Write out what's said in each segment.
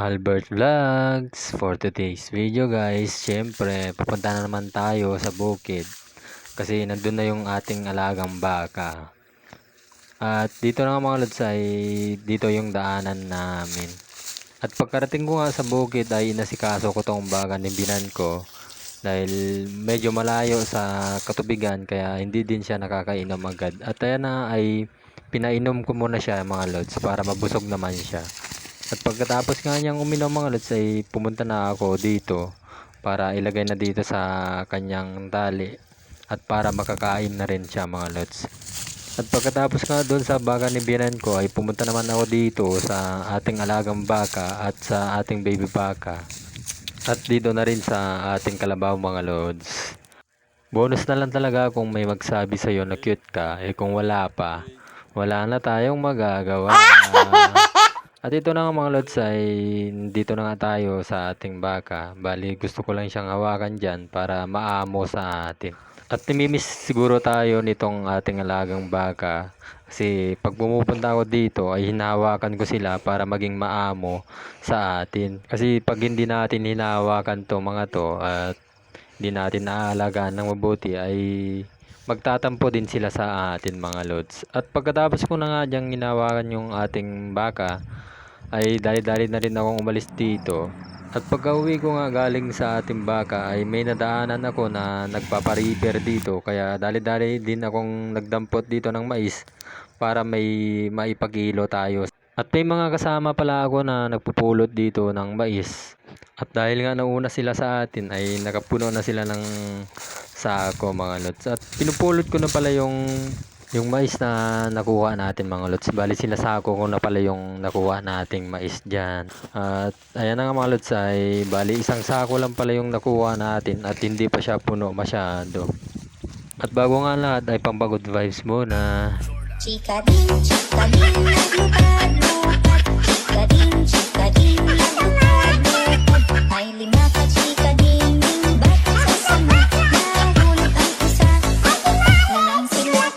Albert Vlogs for today's video guys. Syempre, pupunta na naman tayo sa bukid kasi nandun na yung ating alagang baka. At dito na nga mga lods ay dito yung daanan namin. At pagkarating ko nga sa bukid ay inasikaso ko tong baka ni binan ko dahil medyo malayo sa katubigan kaya hindi din siya nakakainom agad. At ayan na ay pinainom ko muna siya mga lods para mabusog naman siya. At pagkatapos nga niyang uminom mga lods ay pumunta na ako dito para ilagay na dito sa kanyang tali at para makakain na rin siya mga lods. At pagkatapos nga doon sa baka ni biyanan ko ay pumunta naman ako dito sa ating alagang baka at sa ating baby baka. At dito na rin sa ating kalabaw mga lods. Bonus na lang talaga kung may magsabi sa'yo na cute ka, eh kung wala pa, wala na tayong magagawa. At ito na nga mga lods ay dito na nga tayo sa ating baka. Bali gusto ko lang siyang hawakan dyan para maamo sa atin. At nimimiss siguro tayo nitong ating alagang baka. Kasi pag pumupunta ako dito ay hinahawakan ko sila para maging maamo sa atin. Kasi pag hindi natin hinahawakan to mga to at hindi natin naaalagaan ng mabuti ay magtatampo din sila sa atin mga lods. At pagkatapos ko na nga diyang hinahawakan yung ating baka ay dali-dali na rin akong umalis dito. At pagka uwi ko nga galing sa ating baka ay may nadaanan ako na nagpapariper dito. Kaya dali-dali din akong nagdampot dito ng mais para may maipakilo tayo. At may mga kasama pala ako na nagpupulot dito ng mais. At dahil nga nauna sila sa atin ay nakapuno na sila ng sako mga lods. At pinupulot ko na pala yung mais na nakuha natin mga lods. Bali sila sako ko na pala yung nakuha nating mais dyan. At ayan na nga mga lods ay bali isang sako lang pala yung nakuha natin at hindi pa siya puno masyado. At bago nga lahat ay pang good vibes muna. Chika din, naglupad-lupad. Chika din, naglupad-lupad. May lima ka chika din, ba't sasama? Nahulog ang isa, na lang sila.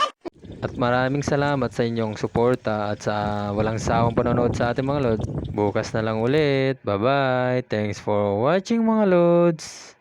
At maraming salamat sa inyong suporta at sa walang sawang panonood sa ating mga lods. Bukas na lang ulit. Bye bye. Thanks for watching mga lods.